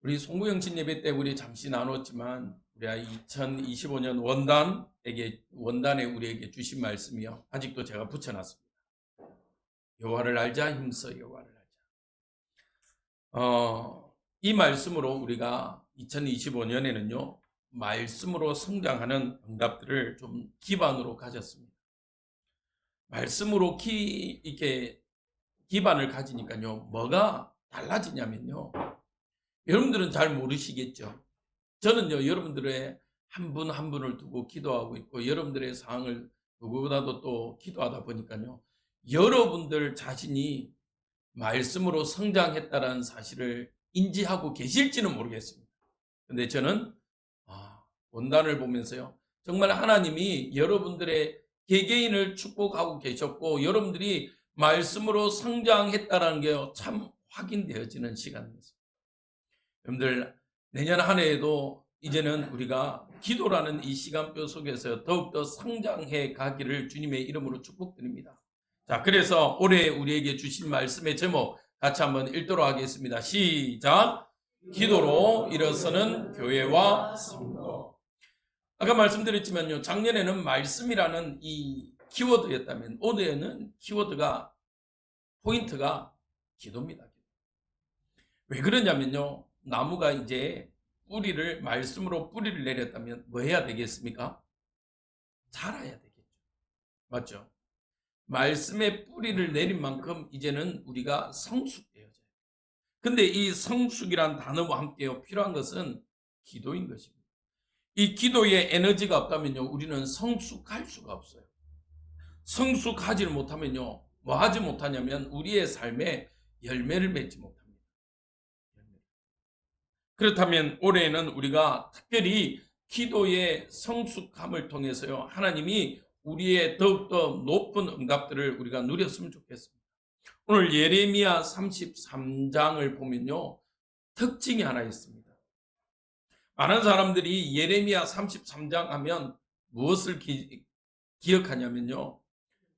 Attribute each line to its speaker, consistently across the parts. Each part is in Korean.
Speaker 1: 우리 송구영신 예배 때 우리 잠시 나눴지만 우리가 2025년 원단에 우리에게 주신 말씀이요. 아직도 제가 붙여놨습니다. 여호와를 알자, 힘써 여호와를 알자. 이 말씀으로 우리가 2025년에는요. 말씀으로 성장하는 응답들을 좀 기반으로 가졌습니다. 말씀으로 이렇게 기반을 가지니까요. 뭐가 달라지냐면요. 여러분들은 잘 모르시겠죠. 저는요, 여러분들의 한 분 한 분을 두고 기도하고 있고, 여러분들의 상황을 누구보다도 또 기도하다 보니까요, 여러분들 자신이 말씀으로 성장했다는 사실을 인지하고 계실지는 모르겠습니다. 근데 저는, 원단을 보면서요, 정말 하나님이 여러분들의 개개인을 축복하고 계셨고, 여러분들이 말씀으로 성장했다는 게 참 확인되어지는 시간이었습니다. 여러분들 내년 한 해에도 이제는 우리가 기도라는 이 시간표 속에서 더욱더 성장해 가기를 주님의 이름으로 축복드립니다. 자, 그래서 올해 우리에게 주신 말씀의 제목 같이 한번 읽도록 하겠습니다. 시작. 기도로 일어서는 교회와 성도. 아까 말씀드렸지만요, 작년에는 말씀이라는 이 키워드였다면 올해는 키워드가 포인트가 기도입니다. 왜 그러냐면요, 나무가 이제 말씀으로 뿌리를 내렸다면 뭐 해야 되겠습니까? 자라야 되겠죠. 맞죠? 말씀의 뿌리를 내린 만큼 이제는 우리가 성숙되어져요. 근데 이 성숙이란 단어와 함께 필요한 것은 기도인 것입니다. 이 기도에 에너지가 없다면요, 우리는 성숙할 수가 없어요. 성숙하지를 못하면요, 뭐 하지 못하냐면 우리의 삶에 열매를 맺지 못합니다. 그렇다면 올해는 우리가 특별히 기도의 성숙함을 통해서요, 하나님이 우리의 더욱더 높은 응답들을 우리가 누렸으면 좋겠습니다. 오늘 예레미야 33장을 보면요, 특징이 하나 있습니다. 많은 사람들이 예레미야 33장 하면 무엇을 기억하냐면요,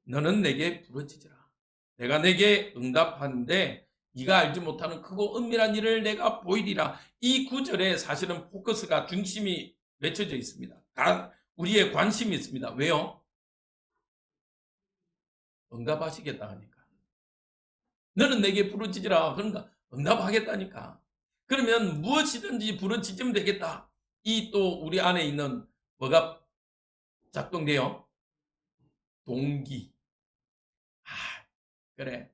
Speaker 1: 너는 내게 부르짖으라. 내가 내게 응답하는데 네가 알지 못하는 크고 은밀한 일을 내가 보이리라. 이 구절에 사실은 포커스가 중심이 맺혀져 있습니다. 우리의 관심이 있습니다. 왜요? 응답하시겠다 하니까. 너는 내게 부르짖으라. 그러니까 응답하겠다니까. 그러면 무엇이든지 부르짖으면 되겠다. 이 또 우리 안에 있는 뭐가 작동돼요? 동기. 아, 그래.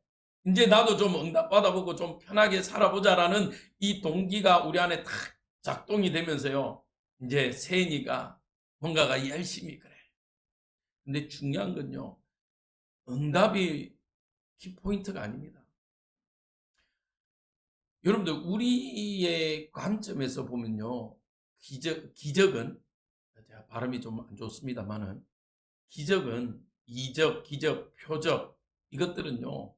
Speaker 1: 이제 나도 좀 응답 받아보고 좀 편하게 살아보자라는 이 동기가 우리 안에 탁 작동이 되면서요. 이제 세니가 뭔가가 열심히 그래. 근데 중요한 건요. 응답이 키포인트가 아닙니다. 여러분들 우리의 관점에서 보면요. 기적은 제가 발음이 좀 안 좋습니다만은 기적은 이적, 기적, 표적 이것들은요.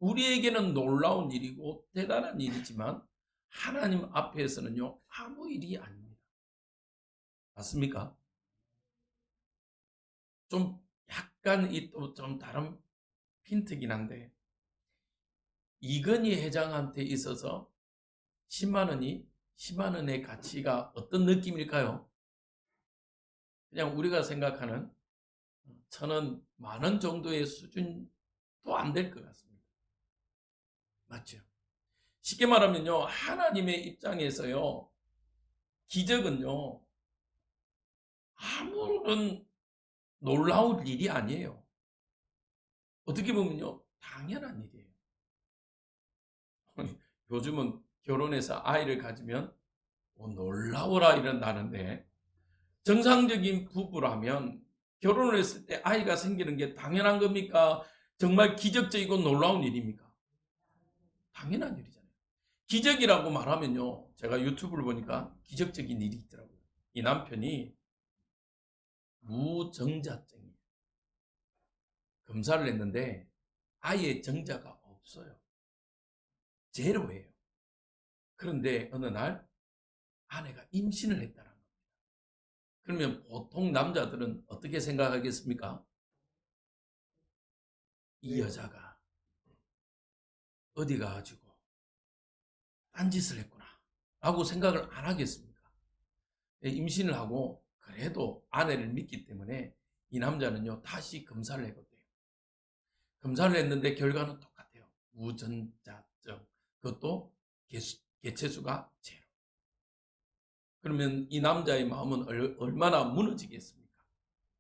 Speaker 1: 우리에게는 놀라운 일이고 대단한 일이지만 하나님 앞에서는요 아무 일이 아닙니다. 맞습니까? 좀 약간 이 또 좀 다른 핀트긴 한데 이건희 회장한테 있어서 10만 원의 가치가 어떤 느낌일까요? 그냥 우리가 생각하는 1,000원, 10,000원 정도의 수준도 안 될 것 같습니다. 맞죠? 쉽게 말하면요 하나님의 입장에서요 기적은요 아무런 놀라울 일이 아니에요. 어떻게 보면요, 당연한 일이에요. 요즘은 결혼해서 아이를 가지면 놀라워라 이런다는데 정상적인 부부라면 결혼을 했을 때 아이가 생기는 게 당연한 겁니까? 정말 기적적이고 놀라운 일입니까? 당연한 일이잖아요. 기적이라고 말하면요, 제가 유튜브를 보니까 기적적인 일이 있더라고요. 이 남편이 무정자증이에요. 검사를 했는데 아예 정자가 없어요. 제로예요. 그런데 어느 날 아내가 임신을 했다는 겁니다. 그러면 보통 남자들은 어떻게 생각하겠습니까? 이 여자가 어디 가가지고 딴짓을 했구나 라고 생각을 안 하겠습니까? 임신을 하고 그래도 아내를 믿기 때문에 이 남자는요 다시 검사를 해보대요. 검사를 했는데 결과는 똑같아요. 무전자증. 그것도 개체수가 제로. 그러면 이 남자의 마음은 얼마나 무너지겠습니까?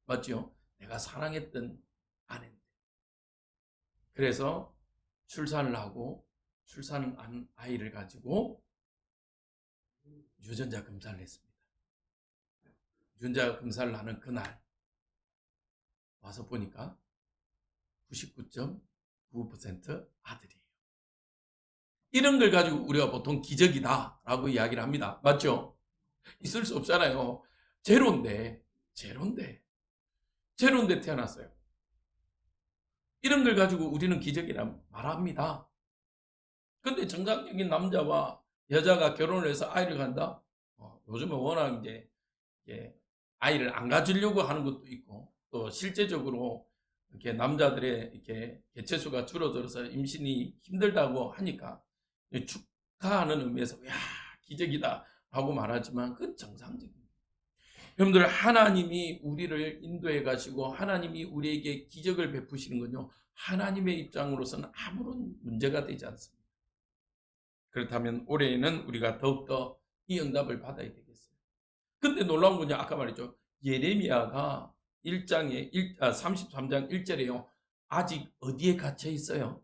Speaker 1: 맞죠? 내가 사랑했던 아내인데. 그래서 출산을 하고 출산한 아이를 가지고 유전자 검사를 했습니다. 유전자 검사를 하는 그날 와서 보니까 99.9% 아들이에요. 이런 걸 가지고 우리가 보통 기적이다라고 이야기를 합니다. 맞죠? 있을 수 없잖아요. 제로인데 태어났어요. 이런 걸 가지고 우리는 기적이라 말합니다. 근데 정상적인 남자와 여자가 결혼을 해서 아이를 간다? 요즘은 워낙 이제 아이를 안 가지려고 하는 것도 있고, 또 실제적으로 이렇게 남자들의 이렇게 개체수가 줄어들어서 임신이 힘들다고 하니까 축하하는 의미에서 야 기적이다 라고 말하지만 그건 정상적입니다. 여러분들 하나님이 우리를 인도해 가시고 하나님이 우리에게 기적을 베푸시는 건요 하나님의 입장으로서는 아무런 문제가 되지 않습니다. 그렇다면 올해에는 우리가 더욱더 이 응답을 받아야 되겠어요. 근데 놀라운 건요 아까 말했죠. 예레미야가 33장 1절에요. 아직 어디에 갇혀 있어요?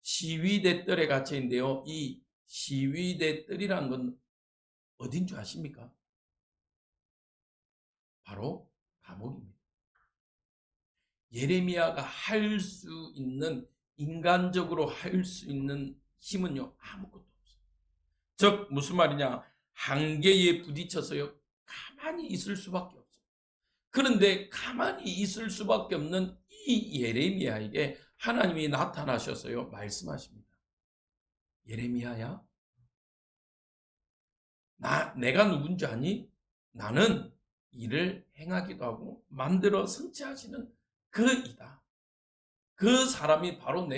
Speaker 1: 시위대 뜰에 갇혀 있는데요. 이 시위대 뜰이라는 건 어딘 줄 아십니까? 바로 감옥입니다. 예레미야가 할 수 있는 인간적으로 할 수 있는 힘은요 아무것도 없어요. 즉 무슨 말이냐? 한계에 부딪혀서요 가만히 있을 수밖에 없어요. 그런데 가만히 있을 수밖에 없는 이 예레미야에게 하나님이 나타나셔서요 말씀하십니다. 예레미야야, 내가 누군지 아니? 나는 일을 행하기도 하고 만들어 성취하시는 그 이다. 그 사람이 바로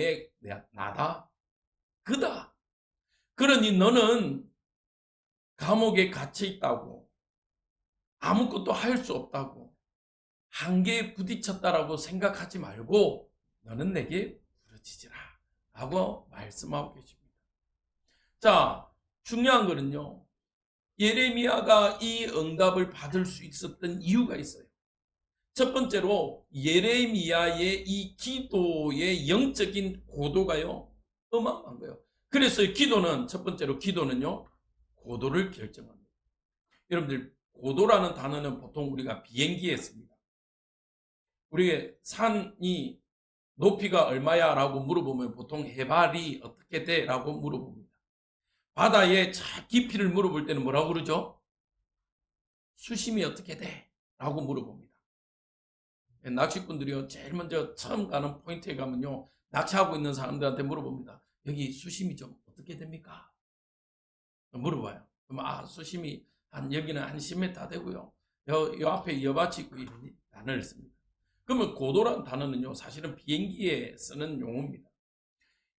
Speaker 1: 나다. 그다. 그러니 너는 감옥에 갇혀 있다고, 아무것도 할 수 없다고, 한계에 부딪혔다라고 생각하지 말고 너는 내게 부르짖으라 라고 말씀하고 계십니다. 자, 중요한 거는요. 예레미야가 이 응답을 받을 수 있었던 이유가 있어요. 첫 번째로 예레미야의 이 기도의 영적인 고도가요 어마어마한 거예요. 그래서 첫 번째로 기도는요 고도를 결정합니다. 여러분들 고도라는 단어는 보통 우리가 비행기에 씁니다. 우리의 산이 높이가 얼마야 라고 물어보면 보통 해발이 어떻게 돼 라고 물어봅니다. 바다의 깊이를 물어볼 때는 뭐라고 그러죠? 수심이 어떻게 돼? 라고 물어봅니다. 낚시꾼들이요 제일 먼저 처음 가는 포인트에 가면요 낚시하고 있는 사람들한테 물어봅니다. 여기 수심이 좀 어떻게 됩니까? 물어봐요. 그럼 수심이 여기는 한 10m 되고요. 요 앞에 여밭이 있고 이러니 단어를 씁니다. 그러면 고도란 단어는요 사실은 비행기에 쓰는 용어입니다.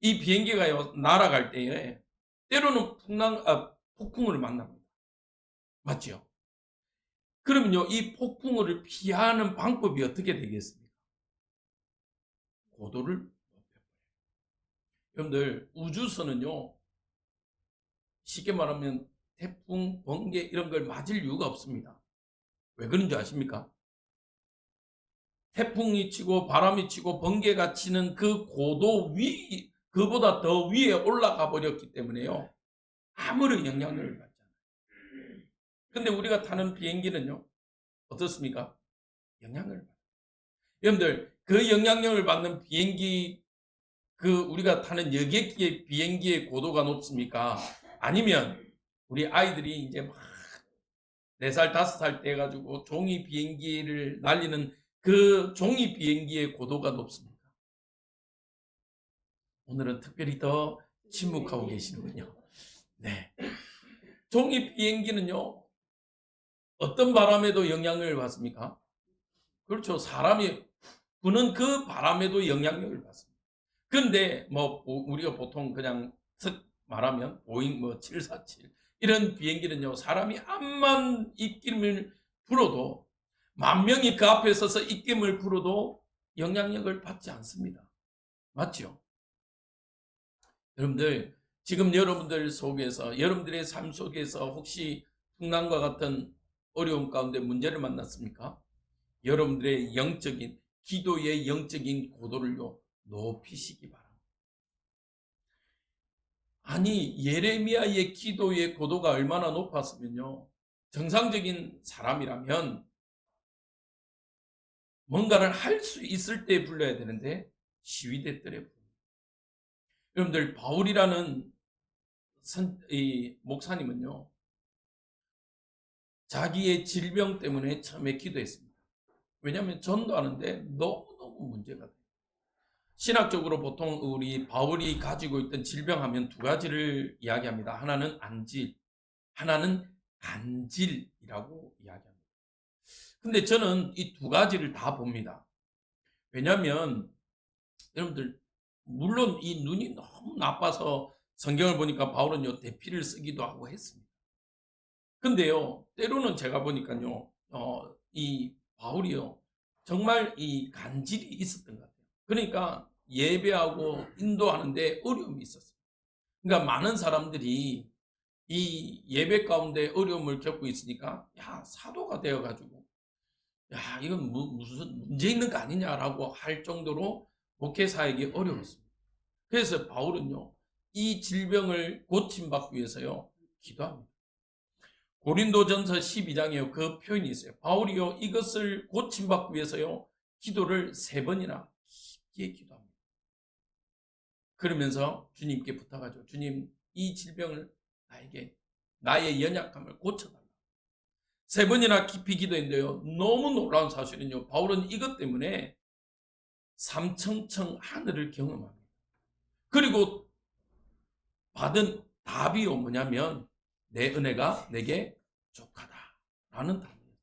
Speaker 1: 이 비행기가요 날아갈 때에 때로는 폭풍을 만납니다. 맞죠? 그러면요 이 폭풍을 피하는 방법이 어떻게 되겠습니까? 고도를 높여버려요. 여러분들 우주선은요 쉽게 말하면 태풍, 번개 이런 걸 맞을 이유가 없습니다. 왜 그런지 아십니까? 태풍이 치고 바람이 치고 번개가 치는 그 고도 그보다 더 위에 올라가 버렸기 때문에요. 아무런 영향력을 받지 않아요. 근데 우리가 타는 비행기는요. 어떻습니까? 영향력을 받아요. 여러분들 그 영향력을 받는 비행기 우리가 타는 여객기의 비행기의 고도가 높습니까? 아니면 우리 아이들이 이제 막 4살, 5살 때 해가지고 종이 비행기를 날리는 그 종이 비행기의 고도가 높습니까? 오늘은 특별히 더 침묵하고 계시는군요. 네. 종이 비행기는요, 어떤 바람에도 영향을 받습니까? 그렇죠. 사람이 부는 그 바람에도 영향력을 받습니다. 근데 우리가 보통 그냥 말하면 보잉 뭐 747 이런 비행기는요, 사람이 암만 입김을 불어도, 만 명이 그 앞에 서서 입김을 불어도 영향력을 받지 않습니다. 맞죠? 여러분들, 지금 여러분들 속에서, 여러분들의 삶 속에서 혹시 풍랑과 같은 어려움 가운데 문제를 만났습니까? 여러분들의 영적인, 기도의 영적인 고도를요, 높이시기 바랍니다. 아니, 예레미야의 기도의 고도가 얼마나 높았으면요, 정상적인 사람이라면 뭔가를 할 수 있을 때 불러야 되는데 시위대 때에 부릅니다. 여러분들, 바울이라는 이 목사님은요, 자기의 질병 때문에 처음에 기도했습니다. 왜냐하면 전도하는데 너무너무 문제가 돼요. 신학적으로 보통 우리 바울이 가지고 있던 질병하면 두 가지를 이야기합니다. 하나는 안질, 하나는 간질이라고 이야기합니다. 근데 저는 이 두 가지를 다 봅니다. 왜냐하면 여러분들, 물론 이 눈이 너무 나빠서 성경을 보니까 바울은요, 대피를 쓰기도 하고 했습니다. 근데요, 때로는 제가 보니까요, 이 바울이요, 정말 이 간질이 있었던 것 같아요. 그러니까 예배하고 인도하는데 어려움이 있었어요. 그러니까 많은 사람들이 이 예배 가운데 어려움을 겪고 있으니까, 야, 사도가 되어가지고, 야, 이건 무슨 문제 있는 거 아니냐라고 할 정도로 목회사에게 어려웠습니다. 그래서 바울은요, 이 질병을 고침받기 위해서요, 기도합니다. 고린도전서 12장에 그 표현이 있어요. 바울이요, 이것을 고침받기 위해서요, 기도를 3번이나 깊게 기도합니다. 그러면서 주님께 부탁하죠. 주님, 이 질병을 나에게, 나의 연약함을 고쳐달라. 3번이나 깊이 기도했는데요, 너무 놀라운 사실은요, 바울은 이것 때문에 삼청청 하늘을 경험합니다. 그리고 받은 답이요, 뭐냐면 내 은혜가 내게 족하다라는 답이었어요.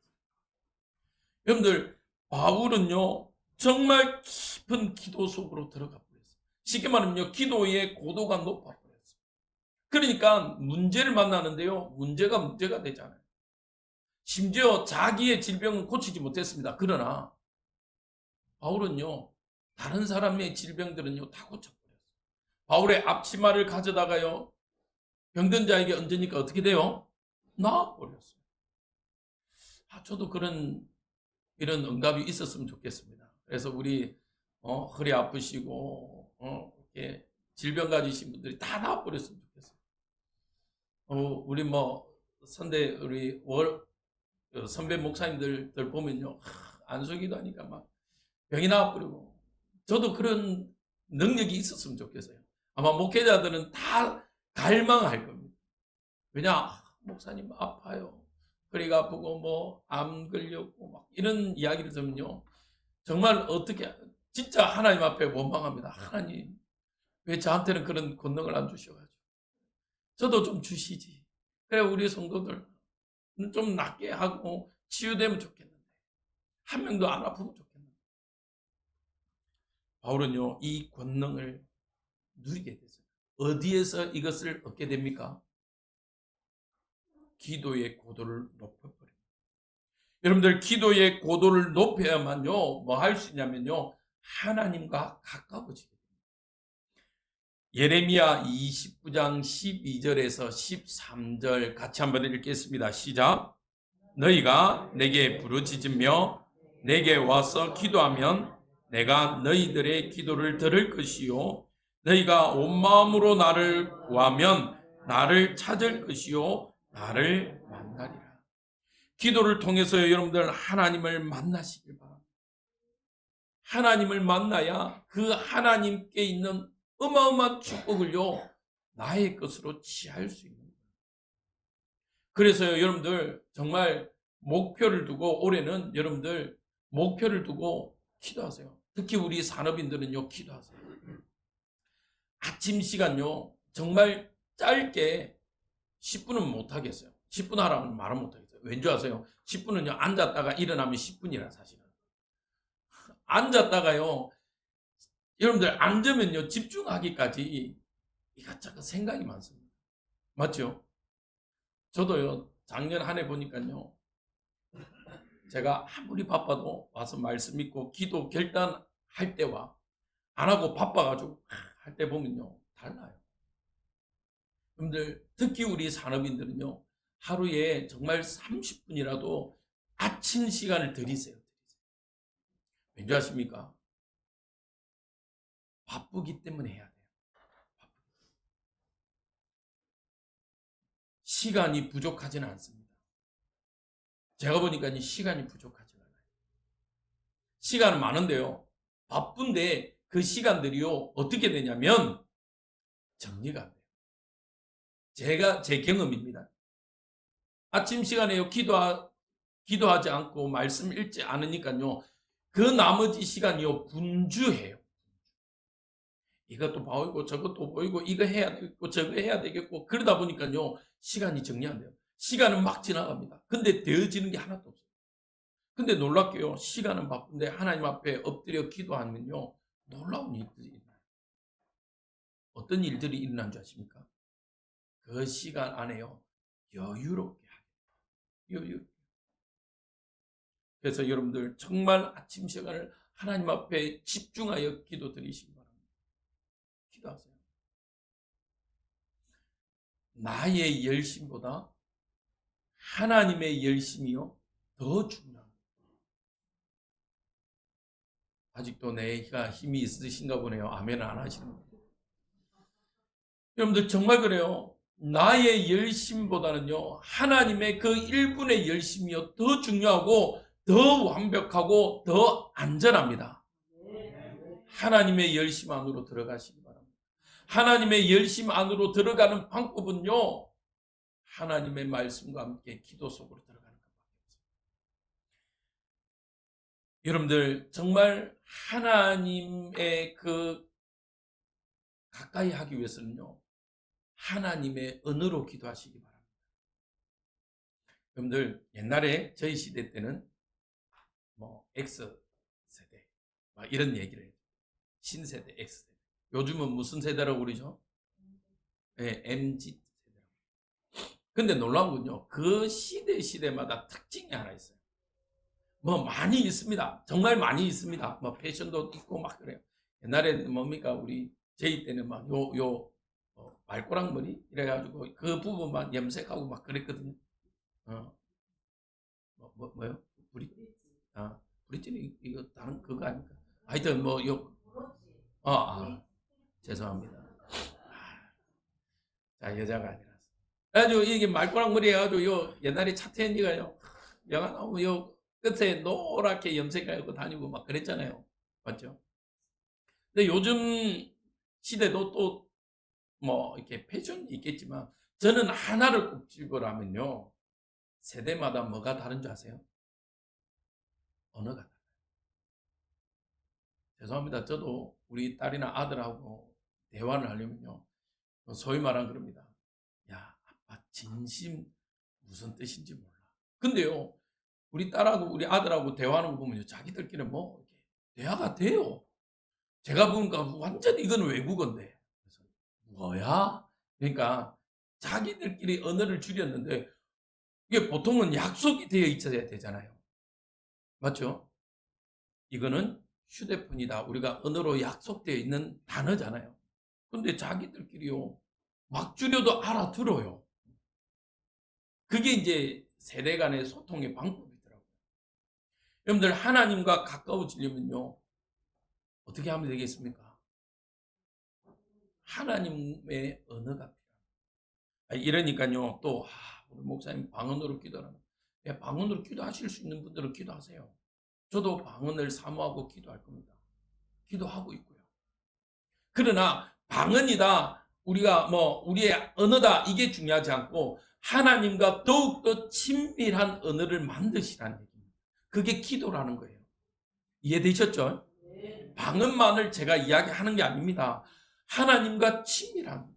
Speaker 1: 여러분들, 바울은요, 정말 깊은 기도 속으로 들어가 버렸어요. 쉽게 말하면요, 기도의 고도가 높아 버렸어요. 그러니까 문제를 만나는데요, 문제가 되잖아요. 심지어 자기의 질병은 고치지 못했습니다. 그러나 바울은요, 다른 사람의 질병들은요, 다 고쳐버렸어요. 바울의 앞치마를 가져다가요, 병든 자에게 얹으니까 어떻게 돼요? 나아버렸어요. 저도 이런 응답이 있었으면 좋겠습니다. 그래서 우리 허리 아프시고 이렇게 질병 가지신 분들이 다 나아버렸으면 좋겠어요. 우리 우리 선배 목사님들 보면요, 안수기도 하니까 막 병이 나아버리고, 저도 그런 능력이 있었으면 좋겠어요. 아마 목회자들은 다 갈망할 겁니다. 왜냐, 목사님 아파요, 허리가 아프고 암 걸렸고 막 이런 이야기를 들으면요, 정말 어떻게, 진짜 하나님 앞에 원망합니다. 하나님, 왜 저한테는 그런 권능을 안 주셔가지고 저도 좀 주시지. 그래, 우리 성도들 좀 낫게 하고 치유되면 좋겠는데, 한 명도 안 아프면 좋겠는데. 바울은요, 이 권능을 누리게 됐어요. 어디에서 이것을 얻게 됩니까? 기도의 고도를 높여버립니다. 여러분들, 기도의 고도를 높여야만요, 뭐 할 수 있냐면요, 하나님과 가까워지게 됩니다. 예레미야 29장 12절에서 13절 같이 한번 읽겠습니다. 시작. 너희가 내게 부르짖으며 내게 와서 기도하면 내가 너희들의 기도를 들을 것이요, 너희가 온 마음으로 나를 구하면 나를 찾을 것이요, 나를 만나리라. 기도를 통해서 여러분들 하나님을 만나시길 바랍니다. 하나님을 만나야 그 하나님께 있는 어마어마한 축복을요, 나의 것으로 취할 수 있는 거예요. 그래서요, 여러분들, 정말 목표를 두고, 올해는 여러분들 목표를 두고 기도하세요. 특히 우리 산업인들은요, 기도하세요. 아침 시간요, 정말 짧게 10분은 못하겠어요. 10분 하라는 말은 못하겠어요. 왠지 아세요? 10분은요, 앉았다가 일어나면 10분이라 사실은. 앉았다가요, 여러분들 앉으면요, 집중하기까지 이것저것 생각이 많습니다. 맞죠? 저도요, 작년 한 해 보니까요, 제가 아무리 바빠도 와서 말씀 읽고 기도 결단할 때와 안 하고 바빠가지고 할 때 보면요, 달라요. 여러분들, 특히 우리 산업인들은요, 하루에 정말 30분이라도 아침 시간을 들이세요. 왠지 아십니까? 바쁘기 때문에 해야 돼요. 시간이 부족하지는 않습니다. 제가 보니까 이 시간이 부족하지 않아요. 시간은 많은데요, 바쁜데 그 시간들이요, 어떻게 되냐면 정리가 안 돼요. 제 경험입니다. 아침 시간에요, 기도하지 않고 말씀 읽지 않으니까요, 그 나머지 시간이요, 분주해요. 이것도 보이고 저것도 보이고 이거 해야 되겠고 저거 해야 되겠고 그러다 보니까요, 시간이 정리 안 돼요. 시간은 막 지나갑니다. 근데 되어지는 게 하나도 없어요. 근데 놀랍게요, 시간은 바쁜데 하나님 앞에 엎드려 기도하면요, 놀라운 일들이 일어나요. 어떤 일들이 일어난 줄 아십니까? 그 시간 안에요, 여유롭게 하게. 여유. 그래서 여러분들 정말 아침 시간을 하나님 앞에 집중하여 기도 드리시기 바랍니다. 기도하세요. 나의 열심보다 하나님의 열심이요, 더 중요합니다. 아직도 내가 힘이 있으신가 보네요. 아멘 안 하시는 분. 여러분들 정말 그래요. 나의 열심보다는요, 하나님의 그 1분의 열심이요, 더 중요하고 더 완벽하고 더 안전합니다. 하나님의 열심 안으로 들어가시기 바랍니다. 하나님의 열심 안으로 들어가는 방법은요, 하나님의 말씀과 함께 기도 속으로 들어가는 것밖에 없습니다. 여러분들 정말 하나님의 그 가까이 하기 위해서는요, 하나님의 언어로 기도하시기 바랍니다. 여러분들 옛날에 저희 시대 때는 뭐 X 세대 막 이런 얘기를 해요. 신세대, X 세대. 요즘은 무슨 세대라고 그러죠? 네, MZ 세대. 근데 놀라운 건요, 그 시대마다 특징이 하나 있어요. 뭐 많이 있습니다. 정말 많이 있습니다. 뭐 패션도 있고 막 그래요. 옛날에는 뭡니까, 우리 저희 때는 막 말꼬랑 머리 이래가지고 그 부분만 염색하고 막 그랬거든요. 어, 뭐요? 브릿지는 이거 다른 그거 아닙니까? 하여튼 죄송합니다. 자, 여자가 아니라서. 그래가지고 이게 말꼬랑 머리 해가지고 옛날에 차태현이가요, 영화 나오면 끝에 노랗게 염색하고 다니고 막 그랬잖아요. 맞죠? 근데 요즘 시대도 또 뭐 이렇게 패션이 있겠지만, 저는 하나를 꼭 집으라면요, 세대마다 뭐가 다른 줄 아세요? 언어가 달라요. 죄송합니다. 저도 우리 딸이나 아들하고 대화를 하려면요, 소위 말하는 그럽니다. 야, 아빠 진심 무슨 뜻인지 몰라. 근데요, 우리 딸하고 우리 아들하고 대화하는 거 보면요, 자기들끼리 뭐 이렇게 대화가 돼요. 제가 보니까 완전히 이건 외국어인데. 그래서 뭐야? 그러니까 자기들끼리 언어를 줄였는데, 이게 보통은 약속이 되어 있어야 되잖아요. 맞죠? 이거는 휴대폰이다. 우리가 언어로 약속되어 있는 단어잖아요. 근데 자기들끼리요, 막 줄여도 알아들어요. 그게 이제 세대 간의 소통의 방법이더라고요. 여러분들 하나님과 가까워지려면요, 어떻게 하면 되겠습니까? 하나님의 언어가 필요합니다. 이러니까요, 또 우리 목사님 방언으로 기도하는, 방언으로 기도하실 수 있는 분들은 기도하세요. 저도 방언을 사모하고 기도할 겁니다. 기도하고 있고요. 그러나 방언이다, 우리가 우리의 언어다, 이게 중요하지 않고 하나님과 더욱더 친밀한 언어를 만드시라는 얘기입니다. 그게 기도라는 거예요. 이해되셨죠? 방언만을 제가 이야기하는 게 아닙니다. 하나님과 친밀한.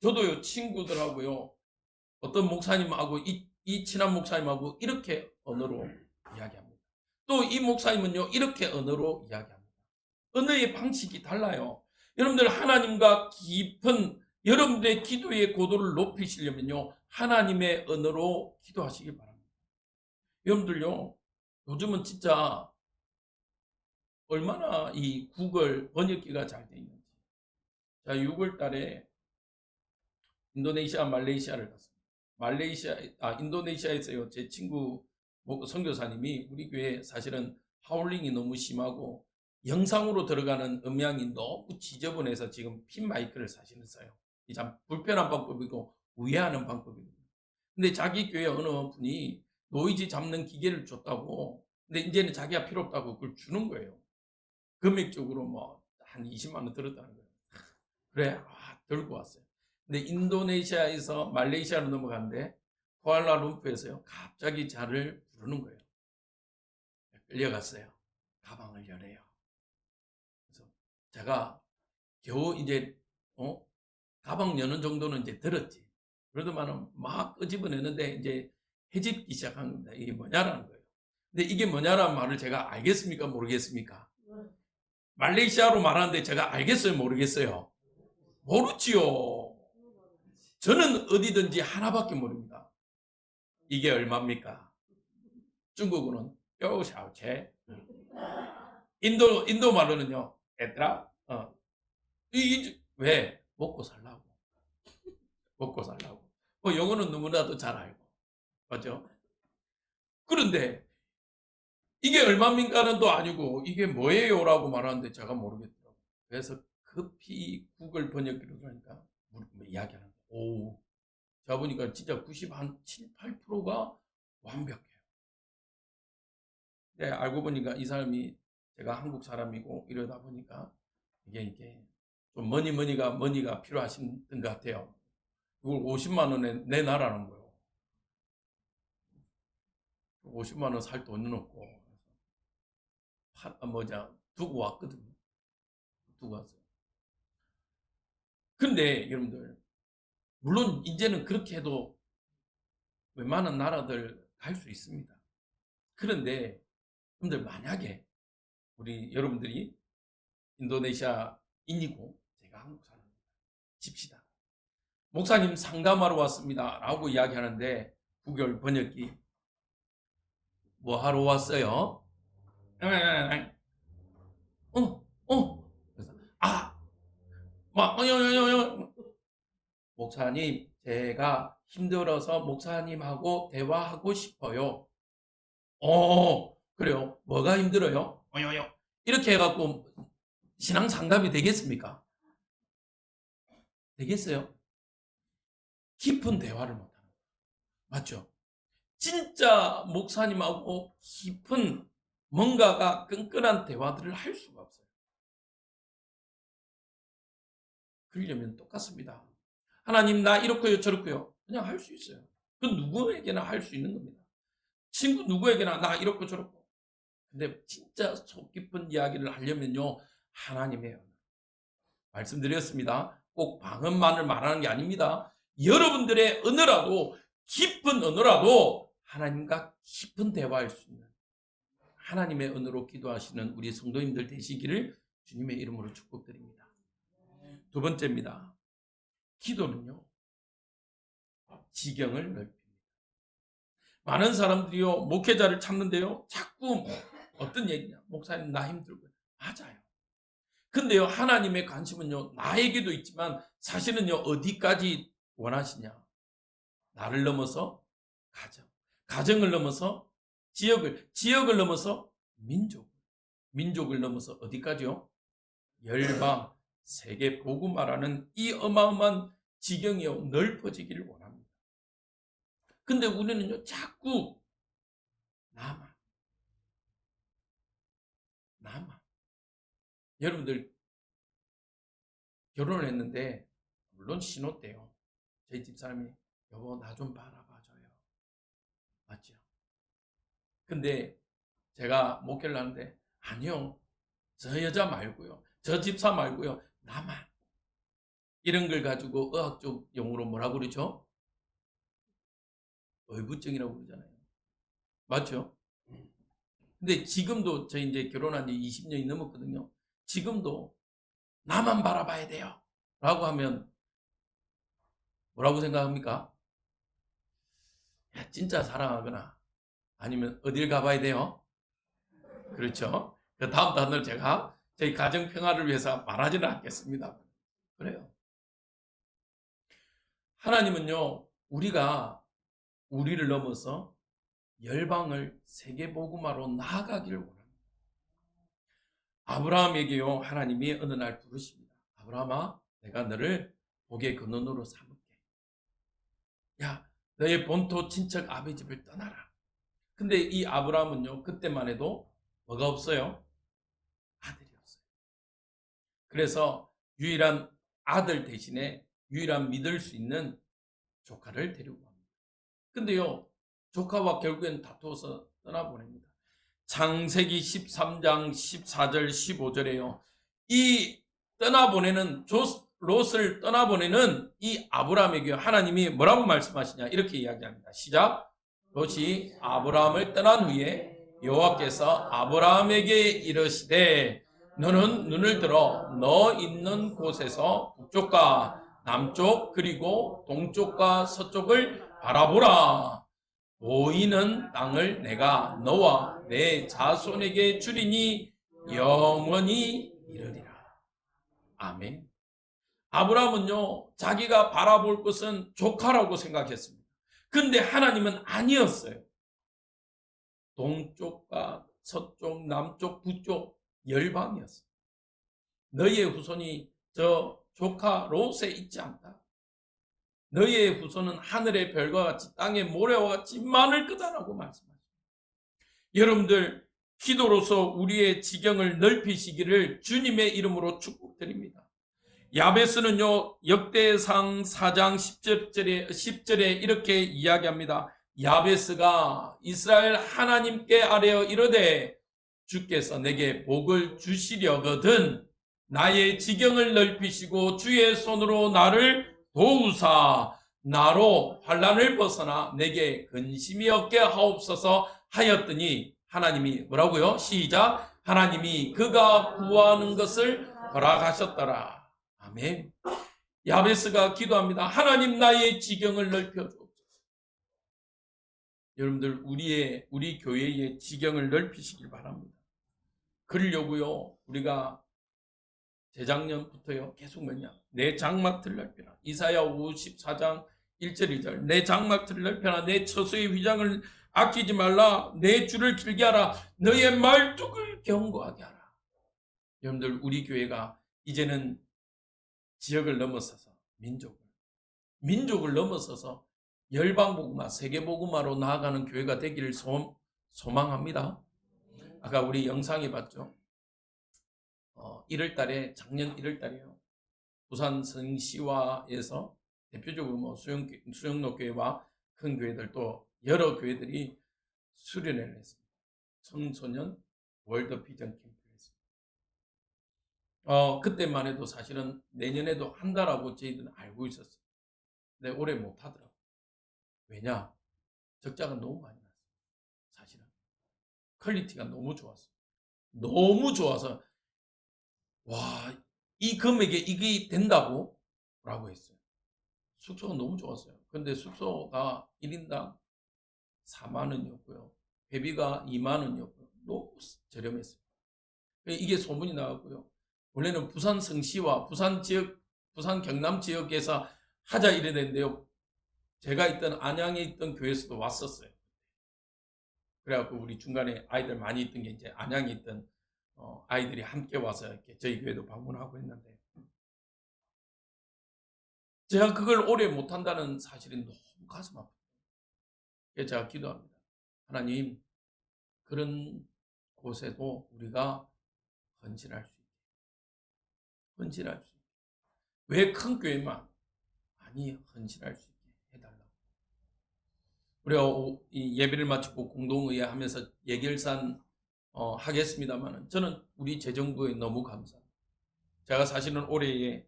Speaker 1: 저도요, 친구들하고요, 어떤 목사님하고 이 친한 목사님하고 이렇게 언어로 이야기합니다. 또 이 목사님은요, 이렇게 언어로 이야기합니다. 언어의 방식이 달라요. 여러분들 하나님과 깊은 여러분들의 기도의 고도를 높이시려면요, 하나님의 언어로 기도하시기 바랍니다. 여러분들요, 요즘은 진짜 얼마나 이 구글 번역기가 잘 돼 있는지. 자, 6월 달에 인도네시아, 말레이시아를 갔습니다. 인도네시아에서요, 제 친구 선교사님이 우리 교회 사실은 하울링이 너무 심하고 영상으로 들어가는 음향이 너무 지저분해서 지금 핀 마이크를 사실은 써요. 이 참 불편한 방법이고 우회하는 방법이거든요. 근데 자기 교회 어느 분이 노이즈 잡는 기계를 줬다고. 근데 이제는 자기가 필요 없다고 그걸 주는 거예요. 금액적으로 뭐 한 20만 원 들었다는 거예요. 그래, 들고 왔어요. 근데 인도네시아에서 말레이시아로 넘어가는데 쿠알라룸푸르에서요, 갑자기 저를 부르는 거예요. 끌려갔어요. 가방을 열어요. 그래서 제가 겨우 이제 가방 여는 정도는 이제 들었지. 그러더만은 막 끄집어내는데 이제 헤집기 시작한 겁니다. 이게 뭐냐라는 거예요. 근데 이게 뭐냐라는 말을 제가 알겠습니까? 모르겠습니까? 말레이시아로 말하는데 제가 알겠어요? 모르겠어요? 모르지요. 저는 어디든지 하나밖에 모릅니다. 이게 얼마입니까? 중국어는 뼈샤오체. 인도 말로는요, 얘들아, 왜? 먹고 살라고. 먹고 살라고. 뭐 영어는 누구나도 잘 알고. 맞죠? 그런데 이게 얼마입니까는 또 아니고 이게 뭐예요? 라고 말하는데 제가 모르겠더라고요. 그래서 급히 구글 번역기로 하니까 이야기하는 거예요. 오, 제가 보니까 진짜 97, 8%가 완벽해요. 네, 알고 보니까 이 사람이 제가 한국 사람이고 이러다 보니까 이게 좀 머니가 필요하신 것 같아요. 그걸 50만 원에 내놔라는 거예요. 50만 원 살 돈은 없고 두고 왔거든요. 두고 왔어요. 근데 여러분들, 물론 이제는 그렇게 해도 웬만한 나라들 갈 수 있습니다. 그런데 여러분들, 만약에 여러분들이 인도네시아인이고 제가 한국 사람입니다. 칩시다. 목사님 상담하러 왔습니다. 라고 이야기하는데 구글 번역기 뭐 하러 왔어요? 그래서 목사님, 제가 힘들어서 목사님하고 대화하고 싶어요. 그래요. 뭐가 힘들어요? 이렇게 해갖고 신앙 상담이 되겠습니까? 되겠어요? 깊은 대화를 못하는 거예요. 맞죠? 진짜 목사님하고 깊은 뭔가가 끈끈한 대화들을 할 수가 없어요. 그러려면 똑같습니다. 하나님, 나 이렇고요 저렇고요. 그냥 할 수 있어요. 그 누구에게나 할 수 있는 겁니다. 친구 누구에게나 나 이렇고 저렇고. 근데 진짜 속 깊은 이야기를 하려면요, 하나님의 언어. 말씀드렸습니다. 꼭 방언만을 말하는 게 아닙니다. 여러분들의 언어라도, 깊은 언어라도 하나님과 깊은 대화할 수 있는 하나님의 언어로 기도하시는 우리 성도님들 되시기를 주님의 이름으로 축복드립니다. 두 번째입니다. 기도는요, 지경을 넓힙니다. 많은 사람들이요, 목회자를 찾는데요, 자꾸 어떤 얘기냐, 목사님 나 힘들고요. 맞아요. 근데요, 하나님의 관심은요, 나에게도 있지만 사실은요, 어디까지 원하시냐. 나를 넘어서 가정을 넘어서 지역을 넘어서 민족을 넘어서 어디까지요? 열방, 세계 복음화라는 이 어마어마한 지경이요, 넓어지기를 원합니다. 근데 우리는요, 자꾸 나만. 여러분들, 결혼을 했는데 물론 신혼 때요, 저희 집사람이 여보 나 좀 바라봐줘요. 맞죠? 근데 제가 목회를 하는데 아니요, 저 여자 말고요, 저 집사 말고요, 나만. 이런 걸 가지고 의학적 용어로 뭐라고 그러죠? 의부증이라고 그러잖아요. 맞죠? 근데 지금도 저희 이제 결혼한 지 20년이 넘었거든요. 지금도 나만 바라봐야 돼요. 라고 하면 뭐라고 생각합니까? 야, 진짜 사랑하거나 아니면 어딜 가봐야 돼요? 그렇죠? 그 다음 단어를 제가 저희 가정 평화를 위해서 말하지는 않겠습니다. 그래요. 하나님은요, 우리가 우리를 넘어서 열방을 세계복음화로 나아가기를 원합니다. 아브라함에게요, 하나님이 어느 날 부르십니다. 아브라함아, 내가 너를 복의 근원으로 삼을게. 야, 너의 본토 친척 아비 집을 떠나라. 근데 이 아브라함은요, 그때만 해도 뭐가 없어요? 아들이 없어요. 그래서 유일한 아들 대신에 유일한 믿을 수 있는 조카를 데리고 갑니다. 근데요, 조카와 결국엔 다투어서 떠나보냅니다. 창세기 13장 14절 15절에요. 이 떠나보내는 롯을 떠나보내는 이 아브라함에게 하나님이 뭐라고 말씀하시냐 이렇게 이야기합니다. 시작. 롯이 아브라함을 떠난 후에 여호와께서 아브라함에게 이르시되 너는 눈을 들어 너 있는 곳에서 북쪽과 남쪽 그리고 동쪽과 서쪽을 바라보라. 보이는 땅을 내가 너와 내 자손에게 주리니 영원히 이르리라. 아멘. 아브라함은요, 자기가 바라볼 것은 조카라고 생각했습니다. 근데 하나님은 아니었어요. 동쪽과 서쪽, 남쪽, 북쪽 열방이었어요. 너희의 후손이 저 조카 롯에 있지 않다. 너희의 후손은 하늘의 별과 같이 땅의 모래와 같이 많을 거다라고 말씀하십니다. 여러분들 기도로서 우리의 지경을 넓히시기를 주님의 이름으로 축복드립니다. 야베스는요 역대상 4장 10절에 이렇게 이야기합니다. 야베스가 이스라엘 하나님께 아뢰어 이르되 주께서 내게 복을 주시려거든 나의 지경을 넓히시고 주의 손으로 나를 도우사 나로 환난을 벗어나 내게 근심이 없게 하옵소서 하였더니 하나님이 뭐라고요? 시작. 하나님이 그가 구하는 것을 허락하셨더라. 아멘. 야베스가 기도합니다. 하나님 나의 지경을 넓혀주옵소서. 여러분들 우리 교회의 지경을 넓히시길 바랍니다. 그러려고요 우리가 재작년부터요 계속 뭐냐 내 장막틀 넓혀라. 이사야 54장 1절 2절 내 장막틀을 넓혀라. 내 처소의 휘장을 아끼지 말라. 내 줄을 길게 하라. 너의 말뚝을 견고하게 하라. 여러분들 우리 교회가 이제는 지역을 넘어서서 민족을 넘어서서 열방복음화 세계복음화로 나아가는 교회가 되기를 소망합니다. 아까 우리 영상에 봤죠. 1월달에 작년 1월달에요. 부산 성시화에서 대표적으로 뭐 수영로교회와 큰 교회들 또 여러 교회들이 수련회를 했습니다. 청소년 월드 비전 캠프를 했습니다. 그때만 해도 사실은 내년에도 한다라고 저희들은 알고 있었어요. 근데 올해 못 하더라고요. 왜냐? 적자가 너무 많이 났어요. 사실은 퀄리티가 너무 좋았어요. 너무 좋아서 와, 이 금액에 이게 된다고? 라고 했어요. 숙소가 너무 좋았어요. 근데 숙소가 1인당 4만 원이었고요. 회비가 2만 원이었고요. 너무 저렴했어요. 이게 소문이 나왔고요. 원래는 부산 성시와 부산 경남 지역에서 하자 이랬는데요. 제가 있던 안양에 있던 교회에서도 왔었어요. 그래갖고 우리 중간에 아이들 많이 있던 게 이제 안양에 있던 아이들이 함께 와서 이렇게 저희 교회도 방문하고 했는데 제가 그걸 오래 못한다는 사실이 너무 가슴 아파요. 그래서 제가 기도합니다. 하나님 그런 곳에도 우리가 헌신할 수 있게 왜 큰 교회만 많이 헌신할 수 있게 해달라고. 우리가 이 예배를 마치고 공동의회 하면서 예결산 하겠습니다만 저는 우리 재정부에 너무 감사합니다. 제가 사실은 올해에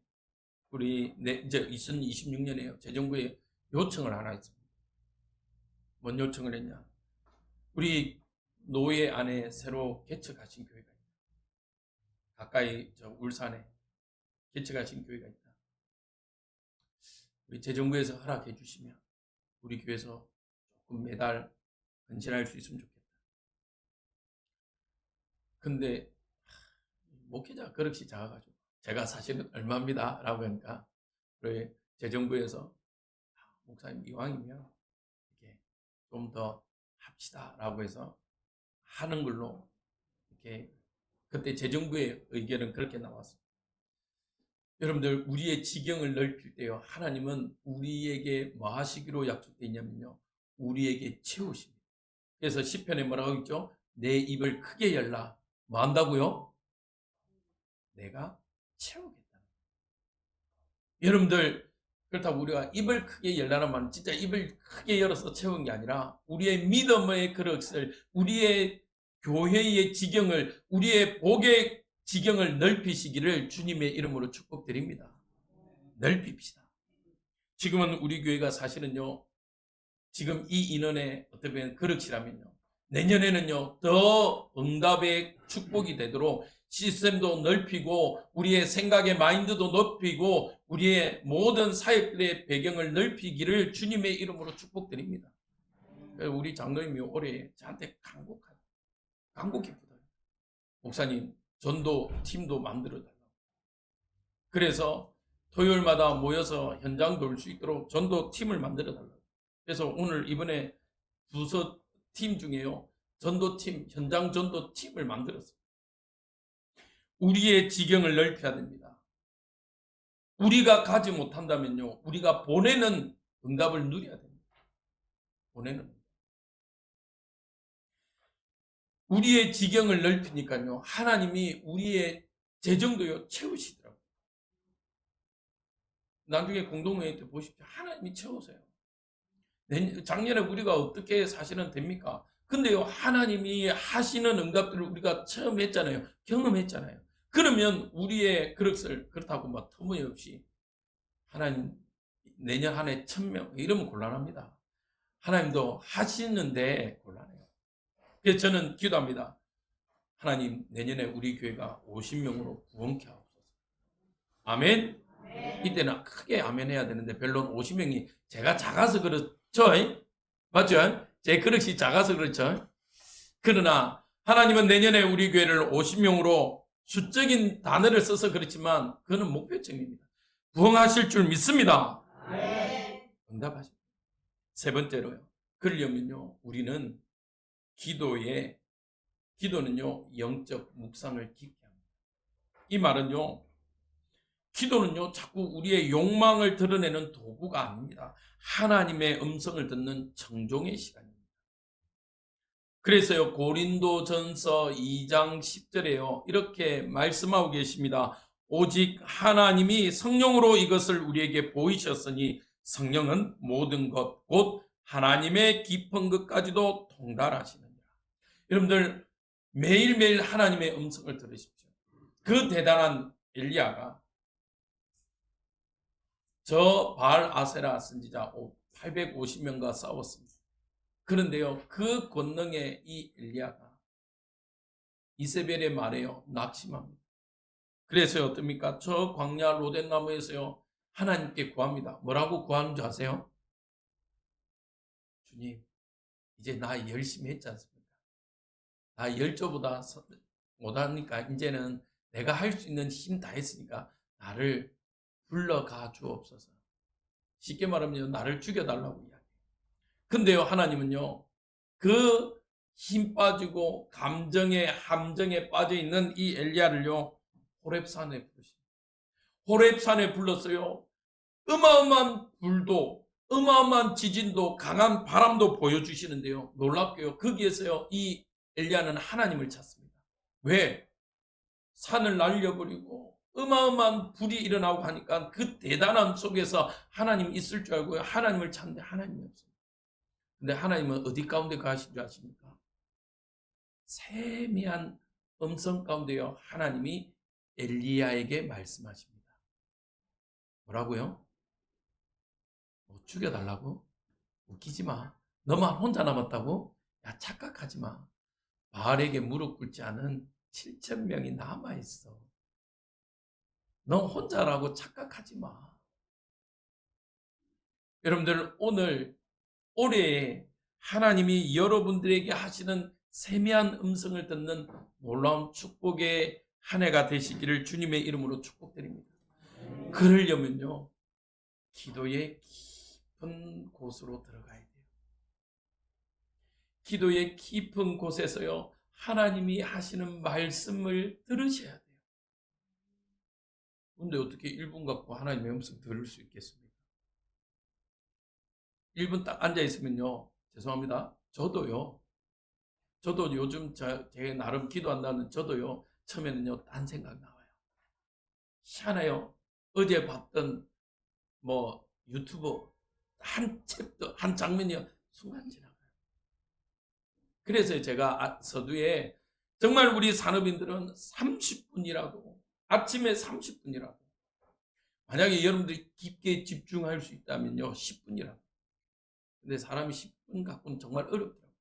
Speaker 1: 이제 2026년에요. 재정부에 요청을 하나 했습니다. 뭔 요청을 했냐? 우리 노예 안에 새로 개척하신 교회가 있다. 가까이 울산에 개척하신 교회가 있다. 우리 재정부에서 허락해 주시면 우리 교회에서 조금 매달 헌신할 수 있으면 좋겠다. 근데 목회자 그릇이 작아가지고 제가 사실은 얼마입니다 라고 하니까 우리 재정부에서 목사님 이왕이면 이렇게 좀 더 합시다 라고 해서 하는 걸로 이렇게 그때 재정부의 의견은 그렇게 나왔습니다. 여러분들 우리의 지경을 넓힐 때요 하나님은 우리에게 뭐 하시기로 약속되어 있냐면요 우리에게 채우십니다. 그래서 시편에 뭐라고 있죠? 내 입을 크게 열라. 뭐 한다고요? 내가 채우겠다. 여러분들 그렇다고 우리가 입을 크게 열라는 말은 진짜 입을 크게 열어서 채운 게 아니라 우리의 믿음의 그릇을 우리의 교회의 지경을 우리의 복의 지경을 넓히시기를 주님의 이름으로 축복드립니다. 넓힙시다. 지금은 우리 교회가 사실은요 지금 이 인원의 어떻게 보면 그릇이라면요 내년에는요 더 응답의 축복이 되도록 시스템도 넓히고 우리의 생각의 마인드도 높이고 우리의 모든 사역들의 배경을 넓히기를 주님의 이름으로 축복드립니다. 우리 장로님이 올해 저한테 간곡히 부탁해요. 목사님 전도 팀도 만들어달라고. 그래서 토요일마다 모여서 현장 돌 수 있도록 전도 팀을 만들어달라고. 그래서 오늘 이번에 부서 팀 중에요 전도팀, 현장 전도팀을 만들었어요. 우리의 지경을 넓혀야 됩니다. 우리가 가지 못한다면요 우리가 보내는 응답을 누려야 됩니다. 보내는 우리의 지경을 넓히니까요 하나님이 우리의 재정도요 채우시더라고요. 나중에 공동회의 때 보십시오. 하나님이 채우세요. 작년에 우리가 어떻게 사실은 됩니까? 근데요 하나님이 하시는 응답들을 우리가 처음 했잖아요. 경험했잖아요. 그러면 우리의 그릇을 그렇다고 막 터무니없이 하나님 내년 한 해 1000명 이러면 곤란합니다. 하나님도 하시는데 곤란해요. 그래서 저는 기도합니다. 하나님 내년에 우리 교회가 50명으로 구원케 하옵소서. 아멘. 이때는 크게 아멘 해야 되는데 별로 50명이 제가 작아서 그렇죠. 맞죠? 제 그릇이 작아서 그렇죠. 그러나 하나님은 내년에 우리 교회를 50명으로 수적인 단어를 써서 그렇지만 그거는 목표점입니다. 부흥하실 줄 믿습니다. 응답하십니다. 세 번째로요. 그러려면요 우리는 기도는요 영적 묵상을 깊게 합니다. 이 말은요 기도는요 자꾸 우리의 욕망을 드러내는 도구가 아닙니다. 하나님의 음성을 듣는 청종의 시간입니다. 그래서요 고린도전서 2장 10절에요 이렇게 말씀하고 계십니다. 오직 하나님이 성령으로 이것을 우리에게 보이셨으니 성령은 모든 것 곧 하나님의 깊은 것까지도 통달하시느니라. 여러분들 매일매일 하나님의 음성을 들으십시오. 그 대단한 엘리야가 저 바알 아세라 선지자 850명과 싸웠습니다. 그런데요 그 권능에 이 엘리야가 이세벨의 말에요 낙심합니다. 그래서 어떻습니까? 저 광야 로덴 나무에서요 하나님께 구합니다. 뭐라고 구하는 줄 아세요? 주님 이제 나 열심히 했지 않습니까? 나 10조보다 못하니까 이제는 내가 할 수 있는 힘 다 했으니까 나를 불러가 주옵소서. 쉽게 말하면 나를 죽여달라고 이야기해요. 근데요 하나님은요 그 힘 빠지고 감정의 함정에 빠져있는 이 엘리야를요 호렙산에 부르십니다. 호렙산에 불렀어요. 어마어마한 불도 어마어마한 지진도 강한 바람도 보여주시는데요 놀랍게요 거기에서요 이 엘리야는 하나님을 찾습니다. 왜? 산을 날려버리고 어마어마한 불이 일어나고 하니까 그 대단함 속에서 하나님이 있을 줄 알고요 하나님을 찾는데 하나님이 없어요. 근데 하나님은 어디 가운데 가신 줄 아십니까? 세미한 음성 가운데요 하나님이 엘리야에게 말씀하십니다. 뭐라고요? 뭐 죽여달라고? 웃기지 마. 너만 혼자 남았다고? 야 착각하지 마. 바알에게 무릎 꿇지 않은 7,000명이 남아있어. 너 혼자라고 착각하지 마. 여러분들 오늘 올해 하나님이 여러분들에게 하시는 세미한 음성을 듣는 놀라운 축복의 한 해가 되시기를 주님의 이름으로 축복드립니다. 그러려면요, 기도의 깊은 곳으로 들어가야 돼요. 기도의 깊은 곳에서요, 하나님이 하시는 말씀을 들으셔야 돼요. 근데 어떻게 1분 갖고 하나님의 음성 들을 수 있겠습니까? 1분 딱 앉아있으면요, 죄송합니다. 저도 요즘 제 나름 기도한다는 저도요, 처음에는요, 딴 생각 나와요. 희한해요. 어제 봤던 유튜브 한 챕터, 한 장면이요, 순간 지나가요. 그래서 제가 서두에 정말 우리 산업인들은 30분이라도, 아침에 30분이라도, 만약에 여러분들이 깊게 집중할 수 있다면요, 10분이라도. 근데 사람이 10분 갖고는 정말 어렵더라고요.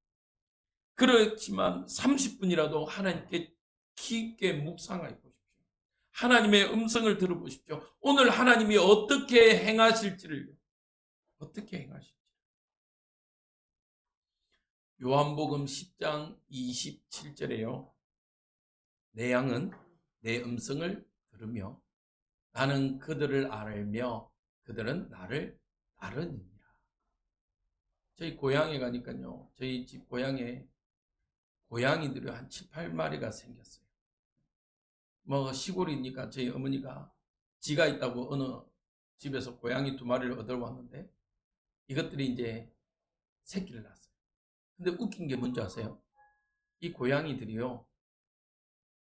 Speaker 1: 그렇지만 30분이라도 하나님께 깊게 묵상해 보십시오. 하나님의 음성을 들어보십시오. 오늘 하나님이 어떻게 행하실지를, 어떻게 행하실지. 요한복음 10장 27절에요. 내 양은 내 음성을 들으며 나는 그들을 알며 그들은 나를 따르니라. 저희 고향에 가니까요, 저희 집 고향에 고양이들이 한 7, 8마리가 생겼어요. 시골이니까 저희 어머니가 지가 있다고 어느 집에서 고양이 2마리를 얻어왔는데 이것들이 이제 새끼를 낳았어요. 근데 웃긴 게 뭔지 아세요? 이 고양이들이요,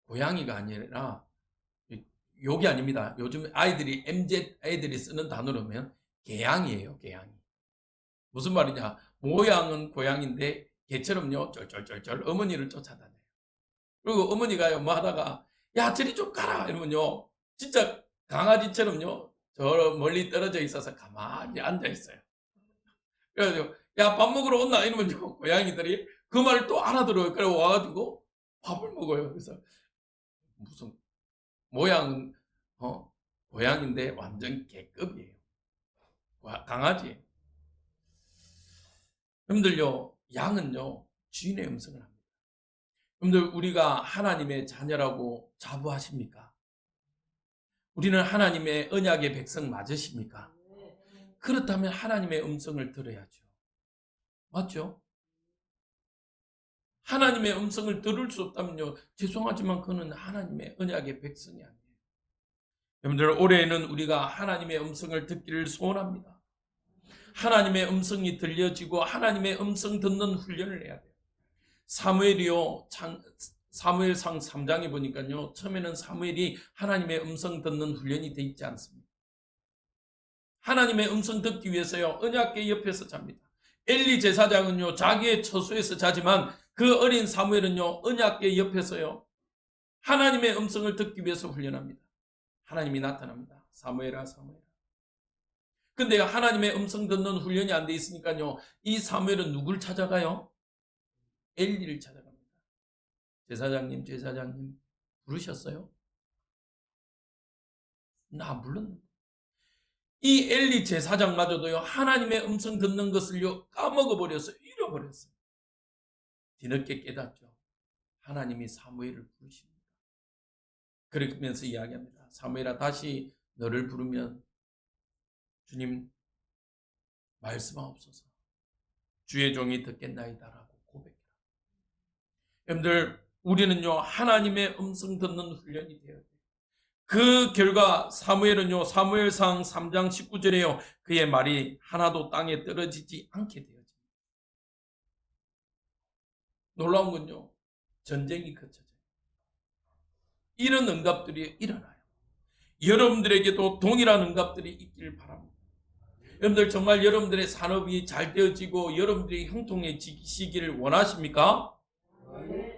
Speaker 1: 고양이가 아니라, 욕이 아닙니다. 요즘 아이들이, MZ 아이들이 쓰는 단어로면 개양이에요, 개양이. 무슨 말이냐? 모양은 고양인데 개처럼요, 쩔쩔쩔쩔 어머니를 쫓아다녀요. 그리고 어머니가요, 뭐 하다가, 야, 저리 좀 가라! 이러면요, 진짜 강아지처럼요, 저 멀리 떨어져 있어서 가만히 앉아 있어요. 그래가지고, 야, 밥 먹으러 온나? 이러면요, 고양이들이 그 말을 또 알아들어요. 그래 와가지고 밥을 먹어요. 그래서 무슨 모양은 고양인데 완전 개급이에요. 강아지. 여러분들요, 양은요, 주인의 음성을 합니다. 여러분들, 우리가 하나님의 자녀라고 자부하십니까? 우리는 하나님의 언약의 백성 맞으십니까? 그렇다면 하나님의 음성을 들어야죠. 맞죠? 하나님의 음성을 들을 수 없다면요, 죄송하지만 그는 하나님의 언약의 백성이 아니에요. 여러분들, 올해에는 우리가 하나님의 음성을 듣기를 소원합니다. 하나님의 음성이 들려지고 하나님의 음성 듣는 훈련을 해야 돼요. 사무엘상 3장에 보니까요, 처음에는 사무엘이 하나님의 음성 듣는 훈련이 돼 있지 않습니다. 하나님의 음성 듣기 위해서요, 언약궤 옆에서 잡니다. 엘리 제사장은요, 자기의 처소에서 자지만 그 어린 사무엘은요, 언약궤 옆에서요, 하나님의 음성을 듣기 위해서 훈련합니다. 하나님이 나타납니다. 사무엘아, 사무엘아. 근데 하나님의 음성 듣는 훈련이 안 돼 있으니까요, 이 사무엘은 누굴 찾아가요? 엘리를 찾아갑니다. 제사장님, 제사장님 부르셨어요? 나 안 불렀는데. 이 엘리 제사장마저도요, 하나님의 음성 듣는 것을요, 까먹어버려서 잃어버렸어요. 뒤늦게 깨닫죠. 하나님이 사무엘을 부르십니다. 그러면서 이야기합니다. 사무엘아, 다시 너를 부르면 주님 말씀하옵소서. 주의 종이 듣겠나이다라고 고백해라. 여러분들, 우리는요, 하나님의 음성 듣는 훈련이 되어야 돼요. 그 결과 사무엘은요, 사무엘상 3장 19절에요, 그의 말이 하나도 땅에 떨어지지 않게 되어집니다. 놀라운 건요, 전쟁이 그쳐져요. 이런 응답들이 일어나요. 여러분들에게도 동일한 응답들이 있기를 바랍니다. 여러분들, 정말 여러분들의 산업이 잘 되어지고 여러분들이 형통해지기를 원하십니까?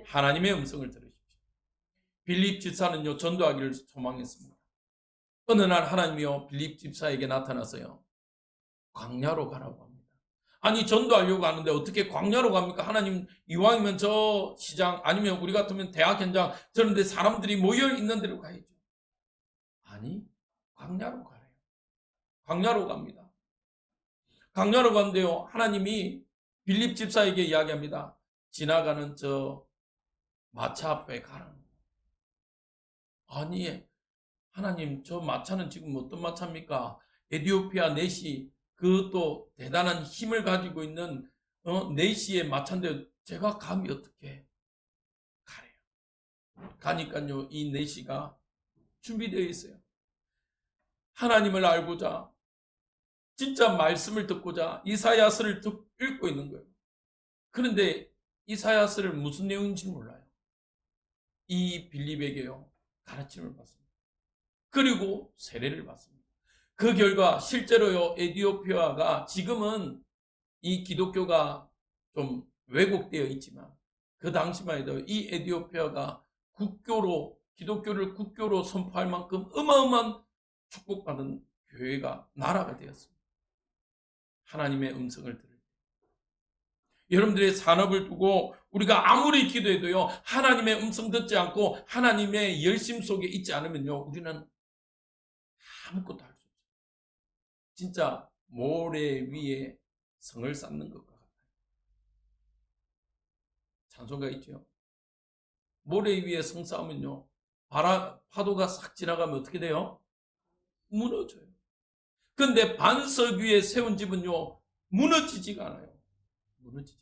Speaker 1: 하나님의 음성을 들으십시오. 빌립 집사는요, 전도하기를 소망했습니다. 어느 날 하나님이요, 빌립 집사에게 나타나서요, 광야로 가라고 합니다. 아니, 전도하려고 하는데 어떻게 광야로 갑니까? 하나님, 이왕이면 저 시장, 아니면 우리 같으면 대학 현장, 저런데 사람들이 모여 있는 데로 가야죠. 아니, 광야로 가래요. 광야로 갑니다. 광야로 간대요. 하나님이 빌립 집사에게 이야기합니다. 지나가는 저 마차 앞에 가라는 거예요. 아니, 하나님, 저 마차는 지금 어떤 마차입니까? 에티오피아 내시, 그것도 대단한 힘을 가지고 있는 내시의 마차인데 제가 감히 어떻게 가래요. 가니까요, 이 내시가 준비되어 있어요. 하나님을 알고자, 진짜 말씀을 듣고자 이사야서를 읽고 있는 거예요. 그런데 이사야서를 무슨 내용인지 몰라요. 이 빌립에게요, 가르침을 받습니다. 그리고 세례를 받습니다. 그 결과 실제로요, 에티오피아가 지금은 이 기독교가 좀 왜곡되어 있지만 그 당시만 해도 이 에티오피아가 기독교를 국교로 선포할 만큼 어마어마한 축복받은 교회가 나라가 되었습니다. 하나님의 음성을 들을 때 여러분들의 산업을 두고 우리가 아무리 기도해도요, 하나님의 음성 듣지 않고 하나님의 열심 속에 있지 않으면요, 우리는 아무것도 할 수 없어요. 진짜 모래 위에 성을 쌓는 것과 같아요. 찬송가 있죠. 모래 위에 성 쌓으면요, 파도가 싹 지나가면 어떻게 돼요? 무너져요. 그런데 반석 위에 세운 집은요, 무너지지가 않아요. 무너지지.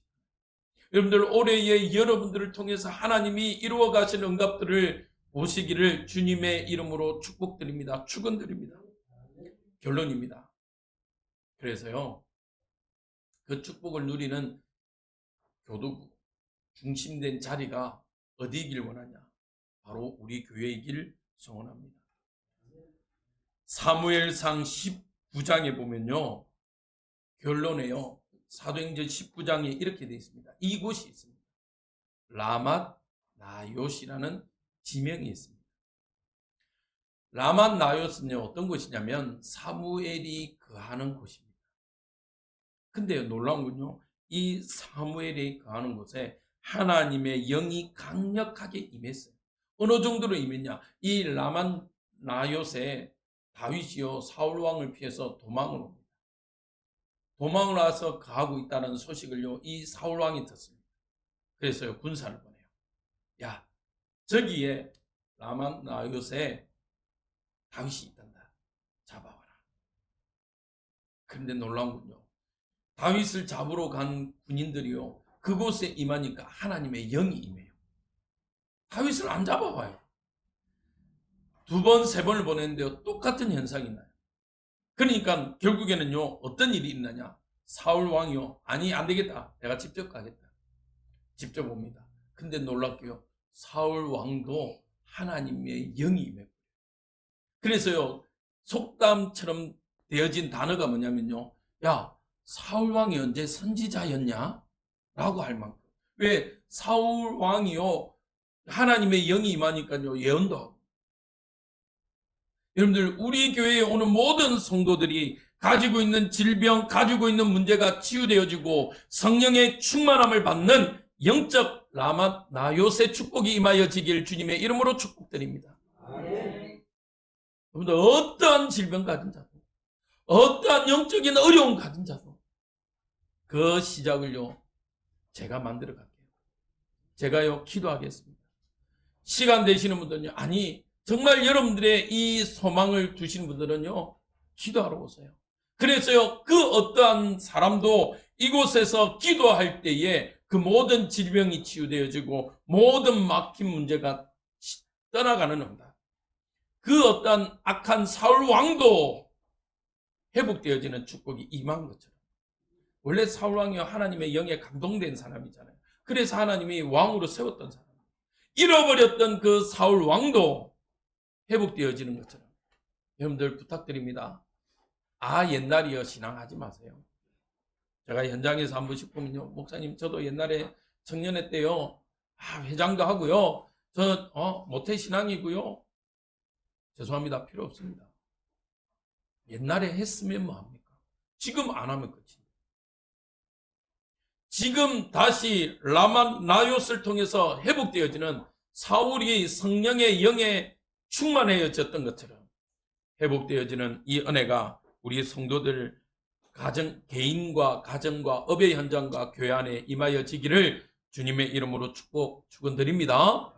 Speaker 1: 여러분들, 올해의 여러분들을 통해서 하나님이 이루어 가신 응답들을 보시기를 주님의 이름으로 축복드립니다. 축원드립니다. 결론입니다. 그래서요, 그 축복을 누리는 교도부 중심된 자리가 어디이길 원하냐? 바로 우리 교회이길 소원합니다. 사무엘상 19장에 보면요, 결론에요, 사도행전 19장에 이렇게 되어 있습니다. 이곳이 있습니다. 라맛 나요시라는 지명이 있습니다. 라맛 나요스는요, 어떤 곳이냐면 사무엘이 거하는 곳입니다. 근데 놀라운 건요, 이 사무엘이 거하는 곳에 하나님의 영이 강력하게 임했어요. 어느 정도로 임했냐? 이 라맛 나요스에 다윗이요, 사울 왕을 피해서 도망을 옵니다. 도망을 와서 가고 있다는 소식을요, 이 사울 왕이 듣습니다. 그래서요, 군사를 보내요. 야, 저기에 라맛 나요스에 다윗이 있단다. 잡아와라. 그런데 놀라운 건요, 다윗을 잡으러 간 군인들이요, 그곳에 임하니까 하나님의 영이 임해요. 다윗을 안 잡아와요. 2번, 3번을 보냈는데요, 똑같은 현상이 나요. 그러니까 결국에는요, 어떤 일이 있느냐? 사울 왕이요, 아니, 안 되겠다. 내가 직접 가겠다. 직접 옵니다. 근데 놀랍게요, 사울 왕도 하나님의 영이 임해요. 그래서요, 속담처럼 되어진 단어가 뭐냐면요, 야, 사울 왕이 언제 선지자였냐? 라고 할 만큼. 왜? 사울 왕이요, 하나님의 영이 임하니까요, 예언도 하고. 여러분들, 우리 교회에 오는 모든 성도들이 가지고 있는 질병, 가지고 있는 문제가 치유되어지고 성령의 충만함을 받는 영적 라맛 나요새 축복이 임하여지길 주님의 이름으로 축복드립니다. 여러분들, 어떠한 질병 가진 자도, 어떠한 영적인 어려움 가진 자도 그 시작을요, 제가 만들어 갈게요. 제가요, 기도하겠습니다. 시간 되시는 분들은요, 아니, 정말 여러분들의 이 소망을 두신 분들은요, 기도하러 오세요. 그래서요, 그 어떠한 사람도 이곳에서 기도할 때에 그 모든 질병이 치유되어지고 모든 막힌 문제가 떠나가는 응답. 그 어떠한 악한 사울 왕도 회복되어지는 축복이 임한 것처럼. 원래 사울 왕이 하나님의 영에 감동된 사람이잖아요. 그래서 하나님이 왕으로 세웠던 사람. 잃어버렸던 그 사울 왕도 회복되어지는 것처럼. 여러분들 부탁드립니다. 옛날이여 신앙하지 마세요. 제가 현장에서 한 번씩 보면요, 목사님, 저도 옛날에 청년회 때요, 회장도 하고요, 저 모태 신앙이고요. 죄송합니다. 필요 없습니다. 옛날에 했으면 뭐합니까? 지금 안 하면 끝입니다. 지금 다시 라맛 나요스를 통해서 회복되어지는 사울이 성령의 영에 충만해졌던 것처럼 회복되어지는 이 은혜가 우리 성도들 가정, 개인과 가정과 업의 현장과 교회 안에 임하여지기를 주님의 이름으로 축원드립니다.